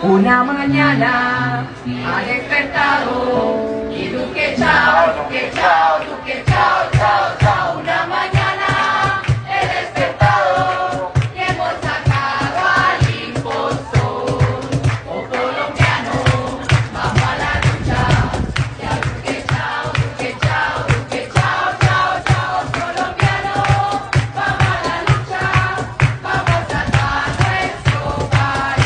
Una mañana ha despertado y Duque chao, Duque chao, Duque chao, chao, chao. Una mañana he despertado y hemos sacado al impostor. Oh colombiano, vamos a la lucha. Ya Duque chao, Duque chao, Duque chao, chao, chao. Colombiano, vamos a la lucha, vamos a salvar nuestro país.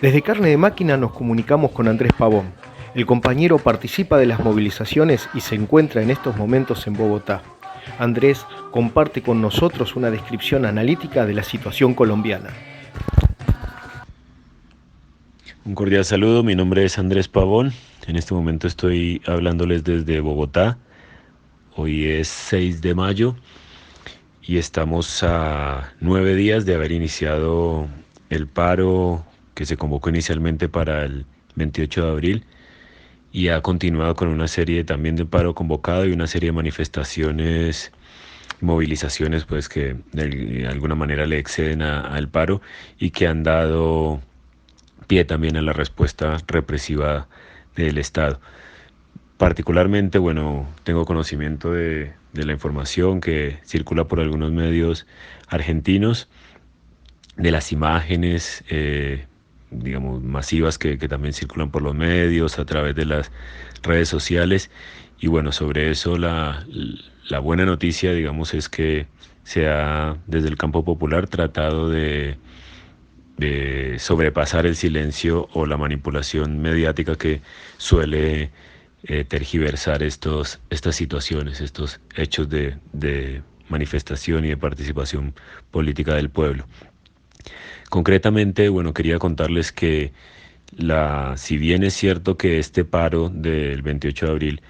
Desde Carne de Máquina nos comunicamos con Andrés Pavón. El compañero participa de las movilizaciones y se encuentra en estos momentos en Bogotá. Andrés comparte con nosotros una descripción analítica de la situación colombiana. Un cordial saludo, mi nombre es Andrés Pavón. En este momento estoy hablándoles desde Bogotá. Hoy es 6 de mayo y estamos a 9 días de haber iniciado el paro que se convocó inicialmente para el 28 de abril y ha continuado con una serie también de paro convocado y una serie de manifestaciones, movilizaciones pues que de alguna manera le exceden al paro y que han dado pie también a la respuesta represiva del Estado. Particularmente, bueno, tengo conocimiento de la información que circula por algunos medios argentinos, de las imágenes, digamos, masivas que también circulan por los medios, a través de las redes sociales. Y bueno, sobre eso la buena noticia, digamos, es que se ha, desde el campo popular, tratado de sobrepasar el silencio o la manipulación mediática que suele tergiversar estas situaciones, estos hechos de manifestación y de participación política del pueblo. Concretamente, bueno, quería contarles que si bien es cierto que este paro del 28 de abril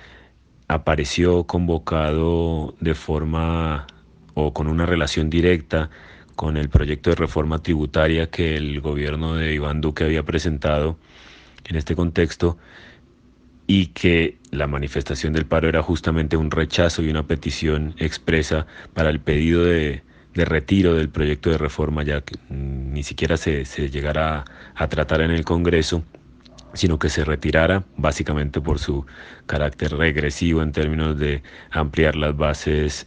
apareció convocado de forma o con una relación directa con el proyecto de reforma tributaria que el gobierno de Iván Duque había presentado en este contexto, y que la manifestación del paro era justamente un rechazo y una petición expresa para el pedido de retiro del proyecto de reforma, ya que ni siquiera se llegara a tratar en el Congreso, sino que se retirara básicamente por su carácter regresivo en términos de ampliar las bases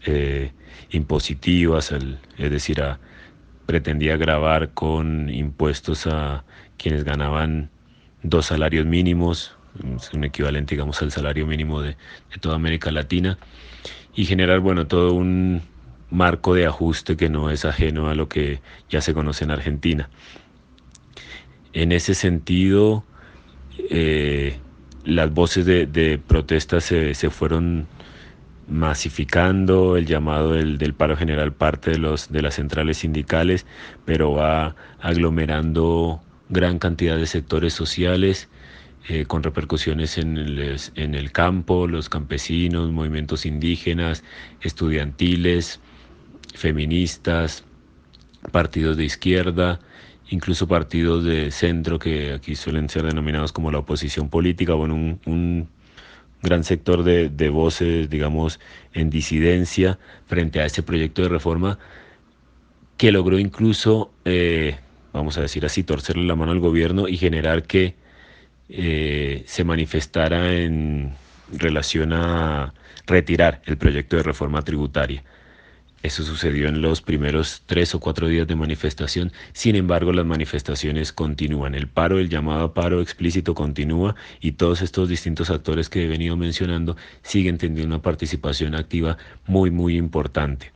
impositivas, es decir, pretendía gravar con impuestos a quienes ganaban 2 salarios mínimos, es un equivalente, digamos, al salario mínimo de toda América Latina, y generar, bueno, todo un marco de ajuste que no es ajeno a lo que ya se conoce en Argentina. En ese sentido, las voces de protesta se fueron masificando. El llamado del paro general parte de las centrales sindicales, pero va aglomerando gran cantidad de sectores sociales, con repercusiones en el campo, los campesinos, movimientos indígenas, estudiantiles, feministas, partidos de izquierda, incluso partidos de centro que aquí suelen ser denominados como la oposición política. Bueno, un gran sector de voces, digamos, en disidencia frente a este proyecto de reforma que logró incluso, vamos a decir así, torcerle la mano al gobierno y generar que se manifestara en relación a retirar el proyecto de reforma tributaria. Eso sucedió en los primeros 3 o 4 días de manifestación. Sin embargo, las manifestaciones continúan. El paro, el llamado paro explícito, continúa, y todos estos distintos actores que he venido mencionando siguen teniendo una participación activa muy, muy importante.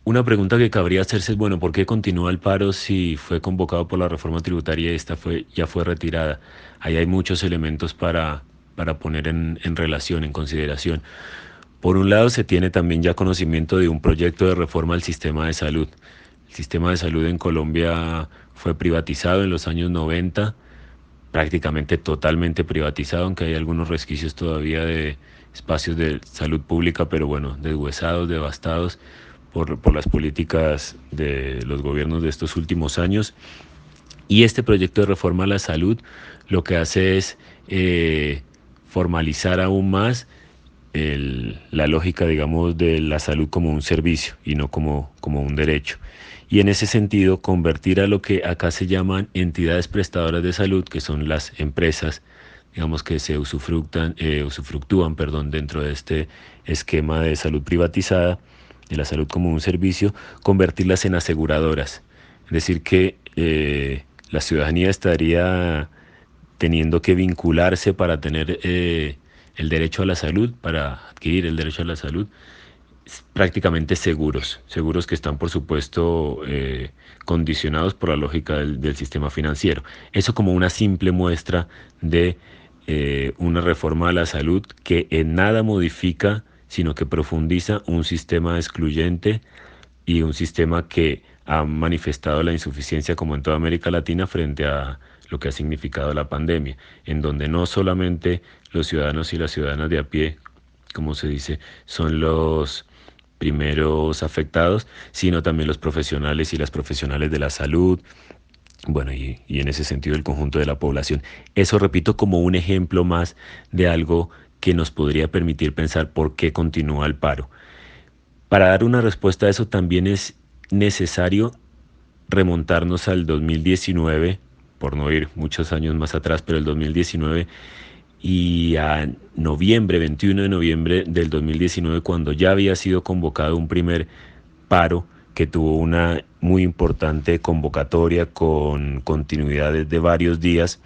Una pregunta que cabría hacerse es, bueno, ¿por qué continúa el paro si fue convocado por la reforma tributaria y ya fue retirada? Ahí hay muchos elementos para poner en relación, en consideración. Por un lado, se tiene también ya conocimiento de un proyecto de reforma al sistema de salud. El sistema de salud en Colombia fue privatizado en los años 90, prácticamente totalmente privatizado, aunque hay algunos resquicios todavía de espacios de salud pública, pero bueno, deshuesados, devastados por las políticas de los gobiernos de estos últimos años. Y este proyecto de reforma a la salud lo que hace es formalizar aún más la lógica, digamos, de la salud como un servicio y no como un derecho. Y en ese sentido, convertir a lo que acá se llaman entidades prestadoras de salud, que son las empresas, digamos, que se usufructúan, perdón, dentro de este esquema de salud privatizada, de la salud como un servicio, convertirlas en aseguradoras. Es decir, que la ciudadanía estaría teniendo que vincularse para tener el derecho a la salud, para adquirir el derecho a la salud, prácticamente seguros que están, por supuesto, condicionados por la lógica del sistema financiero. Eso como una simple muestra de una reforma a la salud que en nada modifica, sino que profundiza un sistema excluyente y un sistema que ha manifestado la insuficiencia, como en toda América Latina, frente a lo que ha significado la pandemia, en donde no solamente los ciudadanos y las ciudadanas de a pie, como se dice, son los primeros afectados, sino también los profesionales y las profesionales de la salud, bueno, y en ese sentido el conjunto de la población. Eso, repito, como un ejemplo más de algo que nos podría permitir pensar por qué continúa el paro. Para dar una respuesta a eso también es necesario remontarnos al 2019, por no ir muchos años más atrás, pero el 2019 y a noviembre, 21 de noviembre del 2019, cuando ya había sido convocado un primer paro que tuvo una muy importante convocatoria con continuidades de varios días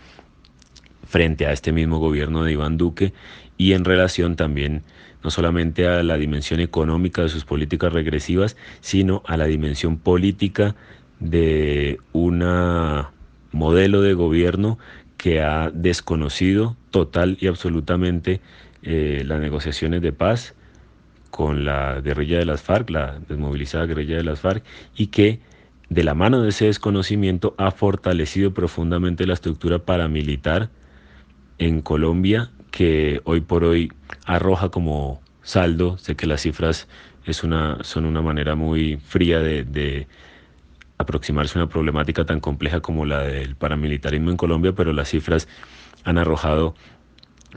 frente a este mismo gobierno de Iván Duque y en relación también no solamente a la dimensión económica de sus políticas regresivas, sino a la dimensión política de un modelo de gobierno que ha desconocido total y absolutamente las negociaciones de paz con la guerrilla de las FARC, la desmovilizada guerrilla de las FARC, y que de la mano de ese desconocimiento ha fortalecido profundamente la estructura paramilitar en Colombia, que hoy por hoy arroja como saldo, sé que las cifras son una manera muy fría de aproximarse a una problemática tan compleja como la del paramilitarismo en Colombia, pero las cifras han arrojado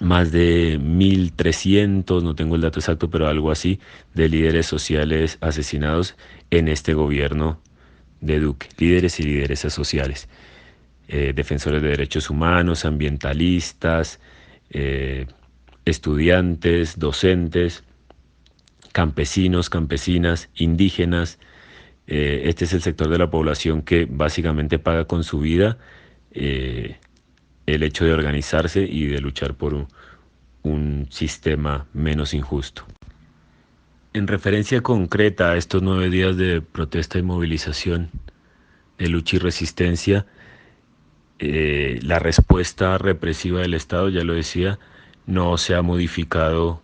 más de 1.300, no tengo el dato exacto, pero algo así, de líderes sociales asesinados en este gobierno de Duque, líderes y lideresas sociales, defensores de derechos humanos, ambientalistas, estudiantes, docentes, campesinos, campesinas, indígenas. Este es el sector de la población que básicamente paga con su vida el hecho de organizarse y de luchar por un sistema menos injusto. En referencia concreta a estos 9 días de protesta y movilización, de lucha y resistencia, la respuesta represiva del Estado, ya lo decía, no se ha modificado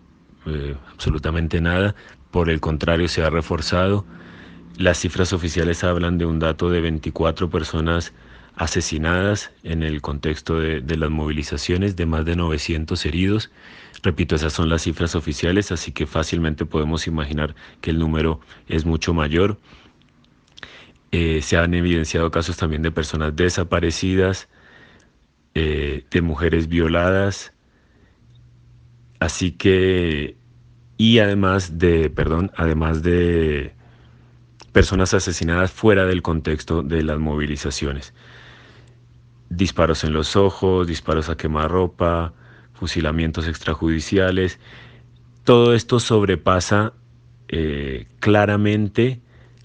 absolutamente nada, por el contrario se ha reforzado. Las cifras oficiales hablan de un dato de 24 personas asesinadas en el contexto de las movilizaciones, de más de 900 heridos. Repito, esas son las cifras oficiales, así que fácilmente podemos imaginar que el número es mucho mayor. Se han evidenciado casos también de personas desaparecidas, de mujeres violadas, así que, y además de personas asesinadas fuera del contexto de las movilizaciones. Disparos en los ojos, disparos a quemarropa, fusilamientos extrajudiciales. Todo esto sobrepasa claramente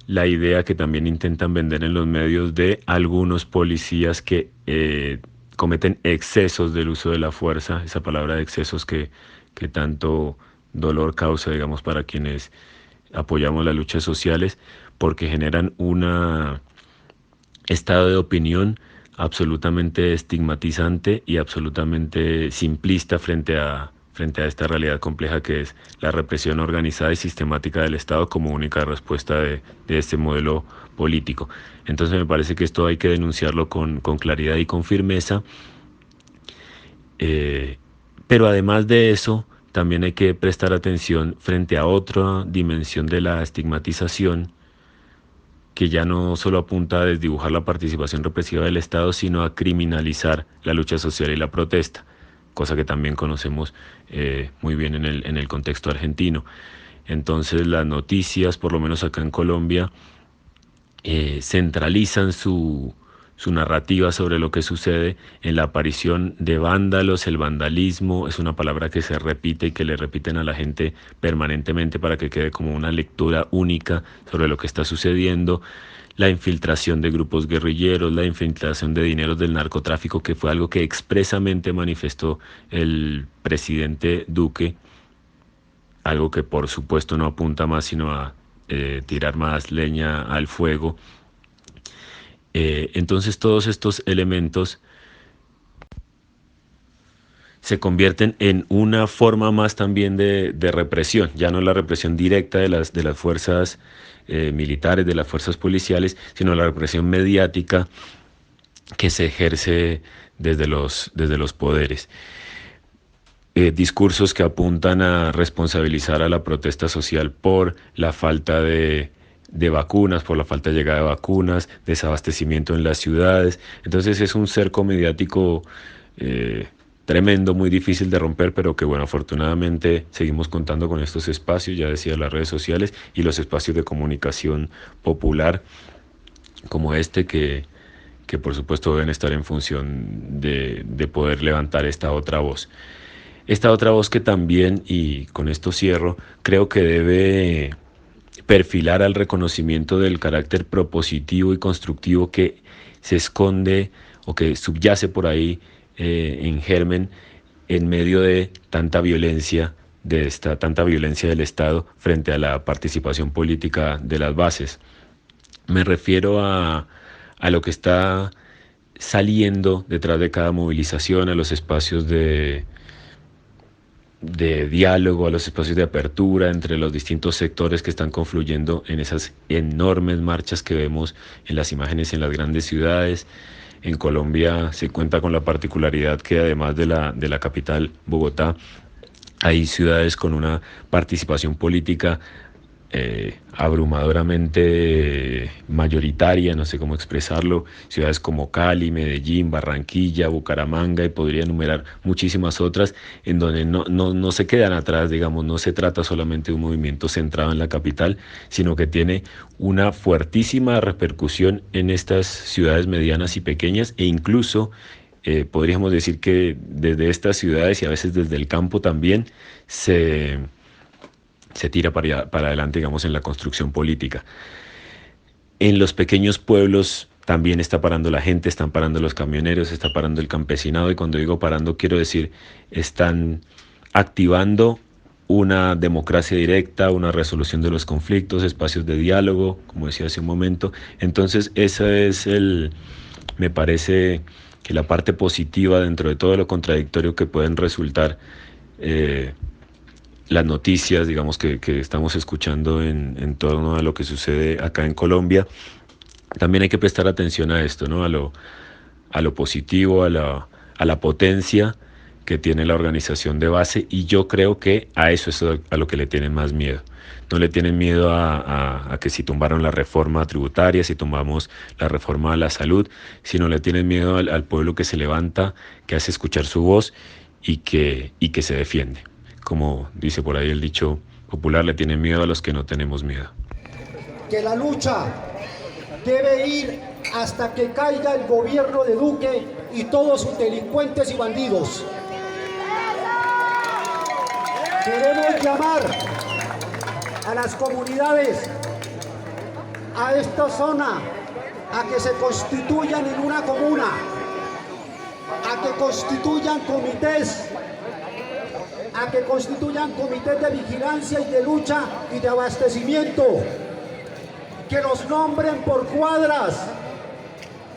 la idea que también intentan vender en los medios de algunos policías que cometen excesos del uso de la fuerza, esa palabra de excesos que tanto dolor causa, digamos, para quienes apoyamos las luchas sociales, porque generan un estado de opinión absolutamente estigmatizante y absolutamente simplista frente a esta realidad compleja que es la represión organizada y sistemática del Estado como única respuesta de este modelo político. Entonces me parece que esto hay que denunciarlo con claridad y con firmeza, pero además de eso también hay que prestar atención frente a otra dimensión de la estigmatización, que ya no solo apunta a desdibujar la participación represiva del Estado, sino a criminalizar la lucha social y la protesta. cosa que también conocemos muy bien en el contexto argentino. Entonces las noticias, por lo menos acá en Colombia, centralizan su narrativa sobre lo que sucede en la aparición de vándalos. El vandalismo es una palabra que se repite y que le repiten a la gente permanentemente para que quede como una lectura única sobre lo que está sucediendo. La infiltración de grupos guerrilleros, la infiltración de dineros del narcotráfico, que fue algo que expresamente manifestó el presidente Duque, algo que por supuesto no apunta más sino a tirar más leña al fuego. Entonces todos estos elementos se convierten en una forma más también de represión, ya no la represión directa de las fuerzas militares, de las fuerzas policiales, sino la represión mediática que se ejerce desde los poderes. Discursos que apuntan a responsabilizar a la protesta social por la falta de vacunas, por la falta de llegada de vacunas, desabastecimiento en las ciudades. Entonces es un cerco mediático tremendo, muy difícil de romper, pero que bueno, afortunadamente seguimos contando con estos espacios, ya decía, las redes sociales y los espacios de comunicación popular como este que por supuesto deben estar en función de poder levantar esta otra voz. Esta otra voz que también, y con esto cierro, creo que debe perfilar al reconocimiento del carácter propositivo y constructivo que se esconde o que subyace por ahí en germen en medio de tanta violencia del Estado frente a la participación política de las bases. Me refiero a lo que está saliendo detrás de cada movilización, a los espacios de diálogo, a los espacios de apertura entre los distintos sectores que están confluyendo en esas enormes marchas que vemos en las imágenes en las grandes ciudades. En Colombia se cuenta con la particularidad que además de la capital, Bogotá, hay ciudades con una participación política abrumadoramente mayoritaria, no sé cómo expresarlo, ciudades como Cali, Medellín, Barranquilla, Bucaramanga, y podría enumerar muchísimas otras, en donde no se quedan atrás, digamos, no se trata solamente de un movimiento centrado en la capital, sino que tiene una fuertísima repercusión en estas ciudades medianas y pequeñas, e incluso podríamos decir que desde estas ciudades y a veces desde el campo también se tira para adelante, digamos, en la construcción política. En los pequeños pueblos también está parando la gente, están parando los camioneros, está parando el campesinado, y cuando digo parando quiero decir, están activando una democracia directa, una resolución de los conflictos, espacios de diálogo, como decía hace un momento. Entonces esa es me parece que la parte positiva dentro de todo lo contradictorio que pueden resultar las noticias, digamos, que estamos escuchando en torno a lo que sucede acá en Colombia. También hay que prestar atención a esto, ¿no? A lo positivo, a la potencia que tiene la organización de base, y yo creo que a eso es a lo que le tienen más miedo. No le tienen miedo a que si tumbaron la reforma tributaria, si tumbamos la reforma a la salud, sino le tienen miedo al pueblo que se levanta, que hace escuchar su voz y que se defiende. Como dice por ahí el dicho popular, le tienen miedo a los que no tenemos miedo. Que la lucha debe ir hasta que caiga el gobierno de Duque y todos sus delincuentes y bandidos. Queremos llamar a las comunidades, a esta zona, a que se constituyan en una comuna, a que constituyan comités, de vigilancia y de lucha y de abastecimiento, que los nombren por cuadras,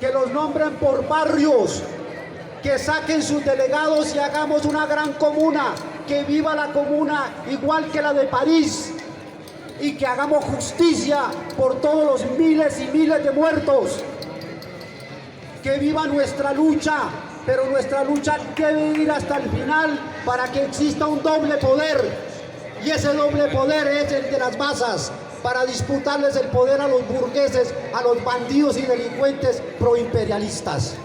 que los nombren por barrios, que saquen sus delegados y hagamos una gran comuna, que viva la comuna igual que la de París, y que hagamos justicia por todos los miles y miles de muertos. Que viva nuestra lucha, pero nuestra lucha debe ir hasta el final para que exista un doble poder, y ese doble poder es el de las masas, para disputarles el poder a los burgueses, a los bandidos y delincuentes proimperialistas.